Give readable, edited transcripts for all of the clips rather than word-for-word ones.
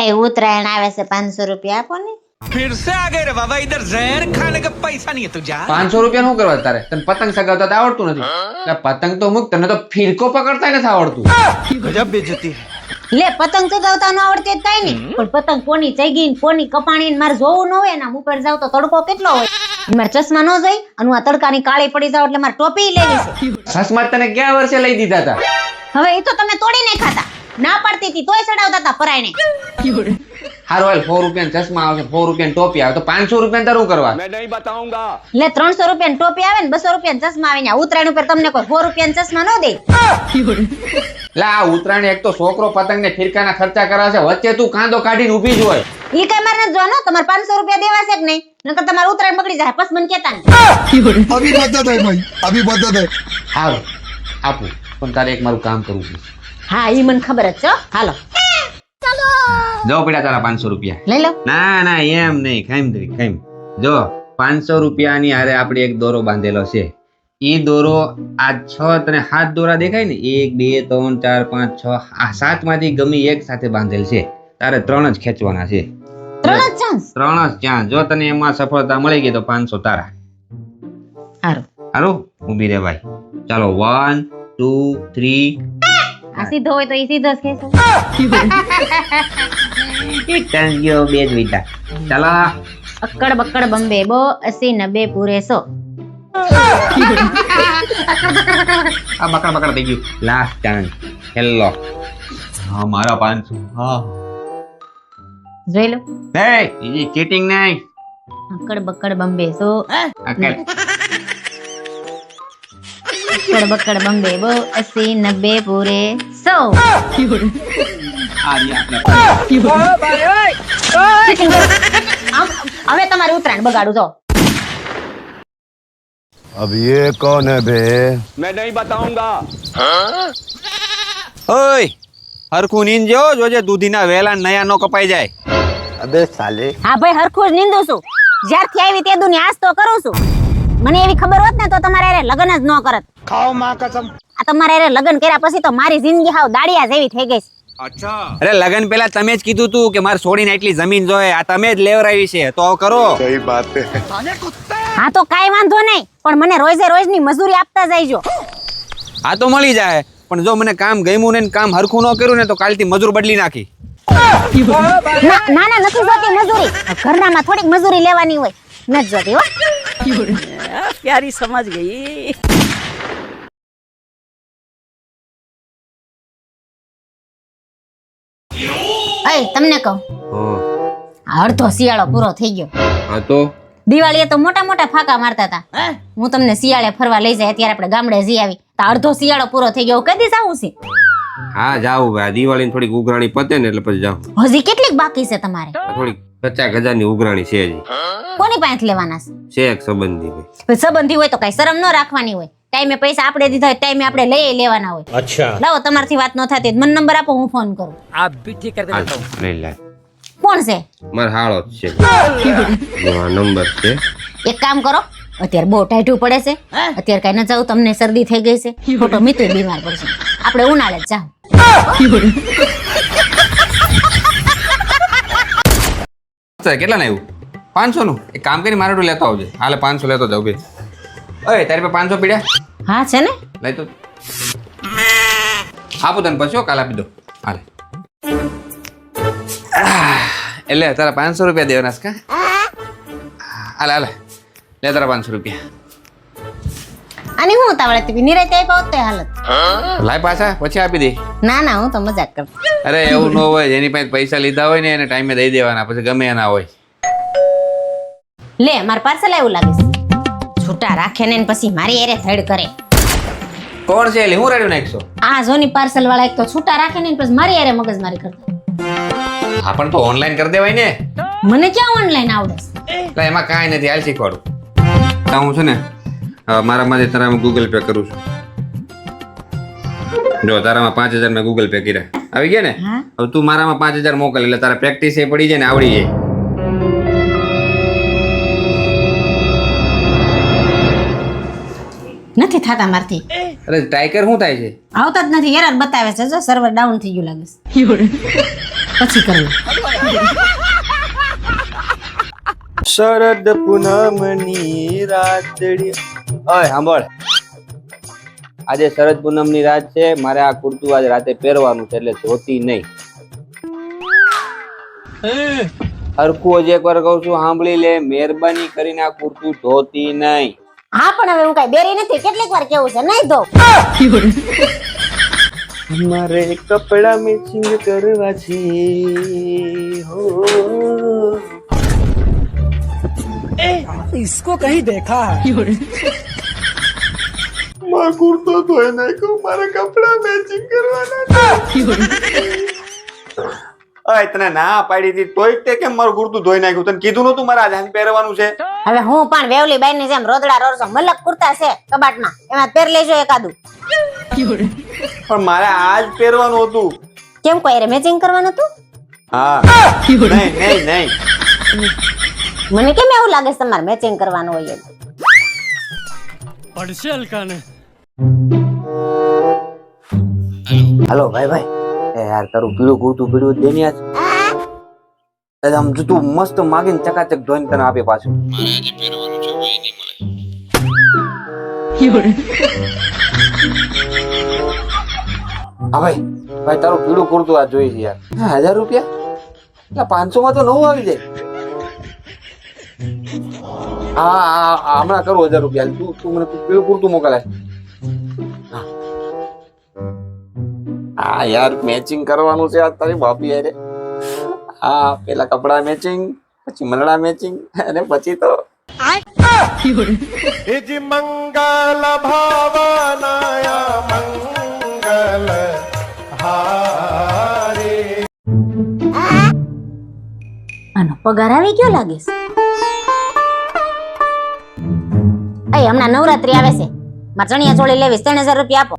એ ઉત્તરાયણ આવે છે 500 રૂપિયા આપો ને. फिर से आ गए रे बाबा, इधर जहर खाने का पैसा नहीं है तू जा। 500 રૂપિયા શું કરવા તારે? તને પતંગ સગાવતા તો આવડતું નથી. એટલે પતંગ તો મૂક, તને તો ફિરકો પકડતા નથી આવડતું. गजब बेइज्जती है। લે પતંગ ચગાવતા ન આવડતી જ કાઈ નહીં, પણ પતંગ કોની ચગી ને કોની કપાણી ને મારે જોવું ન હોય ને. આમ ઉપર જાવ તો તડકો કેટલો હોય, મારે ચશ્મા ન જોઈ અને આ તડકાની કાળી પડી જાવ એટલે મારે ટોપી લેવી છે. સસમત તને ક્યાં વર્ષે લઈ દીધા હતા? હવે એ તો તમે તોડી નહીં ખાતા, ના પાડતી હતી તોય ચડાવતા હતા પરાયને. હારું હાલ, 100 રૂપિયા ચશ્મા આવે, 100 રૂપિયા ટોપી આવે, તો 500 રૂપિયા તારું કરવા. मैं नहीं बताऊंगा। લે 300 રૂપિયા ટોપી આવે ને 200 રૂપિયા ચશ્મા આવે ને ઉત્તરાયણ ઉપર તમને કોઈ 100 રૂપિયા ચશ્મા ન દે. લા આ ઉત્તરાયણ એક તો છોકરો પતંગ ને ફિરકાના ખર્ચા કરાવે છે, વચ્ચે તું કાંદો કાઢીને ઊભી જ હોય. ઈ કઈ મારે નથી જોવાનું, તમારે 500 રૂપિયા દેવા છે કે નહીં, નકર તમારે ઉત્તરાયણ બગડી જાય. પછી મને કહેતા નહીં. अभी बदत है भाई, अभी बदत है। હારું આપું, પણ તારે એક મારું કામ કરવું છે. હા ઈ મને ખબર જ છે હો. હાલો જો પડ્યા તારા 500 રૂપિયા. લઈ લો. ના ના એમ નહીં, ખાઈમ. જો 500 રૂપિયાની હારે આપણે એક દોરો બાંધેલો છે. ઈ દોરો આ 6 તને 7 દોરા દેખાય ને, 1 2 3 4 5 6 આ 7 માંથી ગમે એક સાથે બાંધેલ છે. તારે 3 જ ખેંચવાના છે. 3 જ ચાન્સ. 3 જ ચાન્સ. જો તને એમાં સફળતા મળી ગઈ તો 500 તારા. હારું હારું ઊભી રે ભાઈ. ચાલો 1 2 3. આ સીધો હોય તો ઈ સીધો જ ખેંચો. એક ચાન્સ ગયો, બે જ વીટા. ચાલો અક્કડ બક્કડ બંબે બો 80 90 પૂરે 100. આ બકડ થઈ ગયું. Last chance, hello. હા મારા 500. હા જોઈ લો. એ ઈ ચીટિંગ નહીં. અક્કડ બક્કડ બંબે 100. અકલ અક્કડ બક્કડ બંબે બો 80 90 પૂરે 100. હવે તમારે ઉત્તરાયણ બગાડું જો. अब ये कौन है बे? मैं नहीं बताऊंगा। ઓય હરખું નીંદજો, જોજે દૂધીના વેલા નયા નો કપાઈ જાય. अबे साले। હા ભાઈ હરખું જ નીંદું છું. જ્યારથી આવી તે દુની આજ તો કરું છું. મને એવી ખબર હોત ને તો તમારે હારે લગ્ન જ ન કરત. खाओ माँ कसम। આ તમારે હારે લગ્ન કર્યા પછી તો મારી જિંદગી હાવ દાડિયા જેવી થઈ ગઈ છે. अच्छा। અરે લગન પેલા તમે જ કીધું તું કે મારે છોડીને એટલી જમીન જોઈએ, આ તમે જ લેવરાવી છે, તો કરો. सही बात है। હા તો કાઈ વાંધો નહીં, પણ મને રોજે રોજની મજૂરી આપતા જઈજો. આ તો મળી જાય, પણ જો મને કામ ગમ્યું ને કામ હરખું ન કર્યું ને તો કાલથી મજૂર બદલી નાખી. ના ના નથી જોતી મજૂરી, ઘરનામાં થોડીક મજૂરી લેવાની હોય, નથી જોતી હો. प्यारी समझ गई। અય તમને કહું, આ અડધો શિયાળો પૂરો થઈ ગયો. હા તો દિવાળીએ તો મોટા મોટા ફાકા મારતા હતા. હું તમને શિયાળે ફરવા લઈ જાય, અત્યારે આપણે ગામડે જઈ આવી તો અડધો શિયાળો પૂરો થઈ ગયો. કદી જાવું છે? હા જાવું ભાઈ, દિવાળીની થોડીક ઉઘરાણી પતે ને એટલે પછી જાવ. હજી કેટલીક બાકી છે તમારે? થોડીક 50,000 ની ઉઘરાણી છે હજી. કોની પાસે લેવાના છે? છે એક સંબંધી ભાઈ. ભાઈ સંબંધી હોય તો કઈ શરમ ન રાખવાની હોય. ટાઈમે પૈસા આપણે દીધા હોય ટાઈમે આપણે લઈ લેવાના હોય. अच्छा। લાવો તમારથી વાત ન થતી મને નંબર આપો, હું ફોન કરું. आप भी ठीक कर देता हूँ। લઈ લે, કોણ છે? મારો હાળો જ છે. આ નંબર છે. એક કામ કરો, અત્યારે બહુ ટાઢું પડે છે, અત્યારે કઈ ન જાવ, તમને શરદી થઈ ગઈ છે, ખોટો મિત્ર બીમાર પડશે. આપણે ઉનાળે જ જાવ. કેટલા ના આવ્યું? 500 નું. એક કામ કરી મારે લેતા આવજે. હાલે 500 લેતો જાવ બે. ઓય તારી પાસે 500 પીડ્યા? હા છે ને. લઈ તો આપું તને પછી, કાલ આપી દો. હાલે એટલે તારા 500 રૂપિયા દેવાના છે કા? હાલે હાલે લે તારા 500 રૂપિયા. અને હું ઉતાવળે હતી નિરાતે આપ્યા હોત તો હાલત. લાય પાછા, પછી આપી દે. ના ના હું તો મજાક કરતો. અરે એવું ન હોય, જેની પાસે પૈસા લીધા હોય ને એને ટાઈમે દઈ દેવાના, પછી ગમે એના હોય. લે માર પાર્સલ આવ્યું લાગે છે. છૂટા રાખે ને પછી મારી એરે થડ કરે. કોણ છે? એટલે હું રેડ્યું નાખશો? આ જોની પાર્સલ વાળા એક તો છૂટા રાખે ને પછી મારી એરે મગજમારી કરતા. હા પણ તો ઓનલાઈન કરી દેવાય ને. મને ક્યાં ઓનલાઈન આવડે છે? એટલે એમાં કાંઈ નથી, હાલ શીખવાડું. હું છે ને મારામાંથી તારામાં ગૂગલ પે કરું છું. જો તારામાં 5,000 મેં ગૂગલ પે કર્યા, આવી ગયા ને. હવે તું મારામાં 5,000 મોકલ, એટલે તારા પ્રેક્ટિસ એ પડી જાય ને આવડી જાય. નથી થતા મારથી. અરે ટાઈકર શું થાય છે? આવતા જ નથી, એરર બતાવે છે. જો સર્વર ડાઉન થઈ ગયું લાગે છે. પછી કરું. શરદ પૂનમની રાતડી ઓય સાંભળ આજે શરદ પૂનમની રાત છે મારે આ કુર્તું આજ રાતે પહેરવાનું છે એટલે ધોતી નહીં હરખું હજી એકવાર કહું છું સાંભળી લે મહેરબાની કરીને આ કુર્તું ધોતી નહીં હા પણ હવે હું કઈ બેરી નથી કેટલીક વાર કેવું છે નહીં ધો મારે કપડા મેચિંગ કરવા છે હો इसको कहीं देखा है મારો કુર્તો ધોઈ નાખ્યો મારે કપડા મેચિંગ કરવાના ઓય તને ના પાડી હતી તોય તે કેમ મારું કુર્તું ધોઈ નાખ્યું તને કીધું નતું મારે આજે પહેરવાનું છે હવે હું પણ વેવલી બાઈ ની જેમ રોદડા રોરસો મલક કુર્તા છે કબાટમાં એમાં પહેર લેજો એકાદું પણ મારે આજ પહેરવાનું હતું કેમ કોઈ રે મેચિંગ કરવાનું હતું હા નહીં નહીં નહીં મને કેમ એવું લાગે છે તમારે મેચિંગ કરવાનું હોય એમ હાલો ભાઈ ભાઈ એ યાર તારું પીળું કુર્તું પીળું જ દેની આજ આમ જો તું મસ્ત માગીને ચકાચક ધોઈને તને આપે પાછું મારે આજે પહેરવાનું છે હોય નહીં મળે હા ભાઈ ભાઈ તારું પીળું કુર્તું આ જોઈ છે યાર 1000 રૂપિયા એટલે 500 માં તો નવું આવી જાય હા હમણાં કરું 1000 રૂપિયા તું મને પીળું કુર્તું મોકલાય હા યાર મેચિંગ કરવાનું છે આ તારી ભાભી યારે હા પેલા કપડા મેચિંગ પછી મનડા મેચિંગ અને પછી તો મંગલ ભાવનાયા મંગલ હારે આનો પગાર આવી ગયો લાગે છે એ હમણાં નવરાત્રી આવે છે મારે ચણિયા ચોળી લેવી 3000 રૂપિયા આપો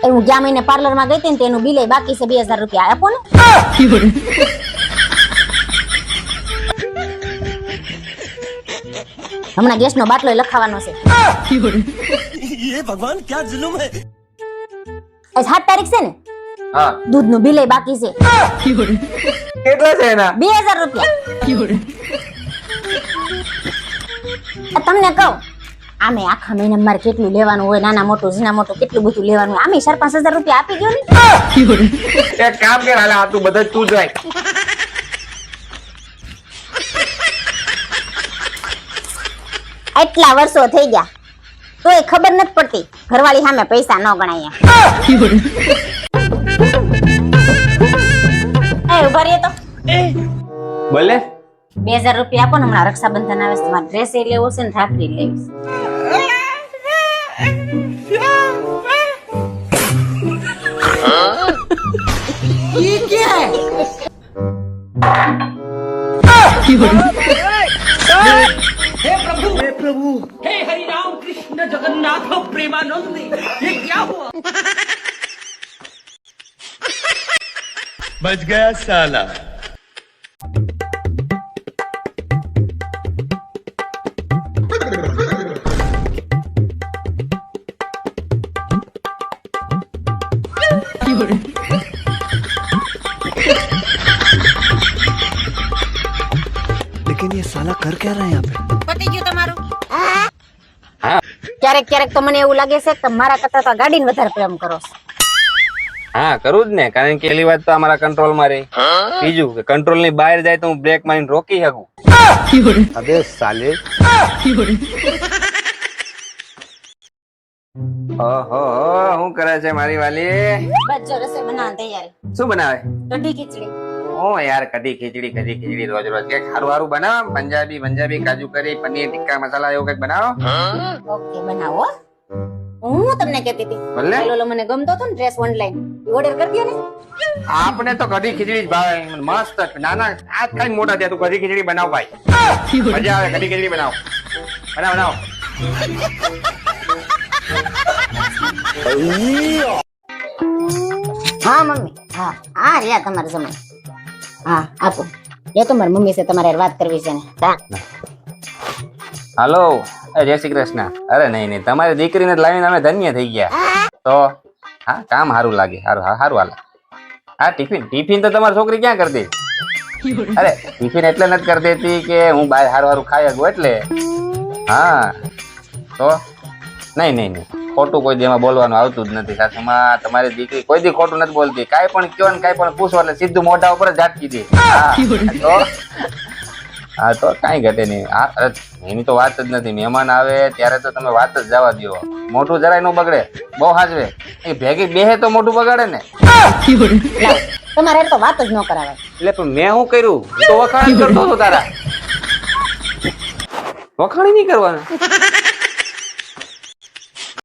એ હું ગયા મહિને પાર્લર માં ગઈ હતી ને તેનું બિલ બાકી છે 2000 રૂપિયા આપો ને હમણાં ગેસ નો બાટલો લખાવાનો છે ये भगवान क्या जुल्म है આજ 7 તારીખ છે ને હા દૂધ નું બિલ બાકી છે કેટલા છે એના 2000 રૂપિયા તમને કહું આમે આખા મહિના મારે કેટલું લેવાનું હોય નાના મોટું ઝીણા મોટું કેટલું બધું લેવાનું હોય આમે 4-5 હજાર રૂપિયા આપી ગયો ને એક કામ કર હાલે આ તું બધા તું જ રાખ આટલા વર્ષો થઈ ગયા તોય ખબર નથી પડતી ઘરવાળી સામે પૈસા ન ગણાય એ ઉભા રહ્યો તો બોલે 2000 રૂપિયા આપો ને હમણાં રક્ષાબંધન આવે છે મારે ડ્રેસ લેવો છે ને રાખડી લેવી છે ये क्या है हे प्रभु हे हरि राम कृष्ण जगन्नाथ प्रेमानंद ये क्या हुआ बच गया साला लेकिन ये साला कर क्या रहा है यहाँ पे પતી ગયું તમારું હા ક્યારેક ક્યારેક તો મને એવું લાગે છે કે તમારા કરતા તો ગાડીને વધારે પ્રેમ કરો છો હા કરું જ ને કારણ કે પેલી વાત તો અમારા કંટ્રોલ માં રહી બીજું કે કંટ્રોલ ની બહાર જાય તો હું બ્રેક મારીને રોકી શકું अबे साले ઓહો શું કરે છે મારી વાલી બસ જો રસોઈ બનાવવાની તૈયારી શું બનાવે કઢી ખીચડી ઓ યાર કઢી ખીચડી રોજ રોજ કે સારું સારું બનાવ પંજાબી કાજુ કરી પનીર ટિક્કા મસાલા એવું કઈક બનાવો ઓકે બનાવો હું તમને કહેતી હતી ભલે. પેલો મને ગમતો હતો ને ડ્રેસ ઓનલાઈન ઓર્ડર કરી દો ને આપણે તો કઢી ખીચડી જ ભાવે મસ્ત નાના આજ ખાઈ મોટા થયા તું કઢી ખીચડી બનાવ ભાઈ મજા આવે કઢી ખીચડી બનાવ બનાવ હા મમ્મી હા આ રહ્યા તમારા સમય હા આપો એ તો મારી મમ્મી છે તમારે હારે વાત કરવી છે ને હાલો જય શ્રી કૃષ્ણ અરે નહીં તમારી દીકરીને લાવીને અમે ધન્ય થઈ ગયા તો હા કામ સારું લાગે, સારું સારું હાલે. હા ટિફિન તો તમારી છોકરી ક્યાં કરતી? અરે ટિફિન એટલે નથી કરી દેતી કે હું બહાર સારું સારું ખાઈ શકું એટલે. હા તો નહીં ખોટું કોઈ દી એમાં બોલવાનું આવતું જ નથી સાસુમાં. તમારી દીકરી કોઈ દી ખોટું નથી બોલતી. કાંઈ પણ કયો ને કાંઈ પણ પૂછો એટલે સીધું મોઢા ઉપર જ ઝાટકી દે. હા તો કાંઈ ઘટે નહીં. હા એની તો વાત જ નથી. મહેમાન આવે ત્યારે તો તમે વાત જ જવા દો. મોઢું જરાય ન બગડે, બહુ હાજવે. એ ભેગી બેહે તો મોઢું બગાડે ને. તમારે તો વાત જ ન કરાવાય. એટલે પણ મેં શું કર્યું? હું તો વખાણ કરતો હતો તારા. વખાણ નહીં કરવાના.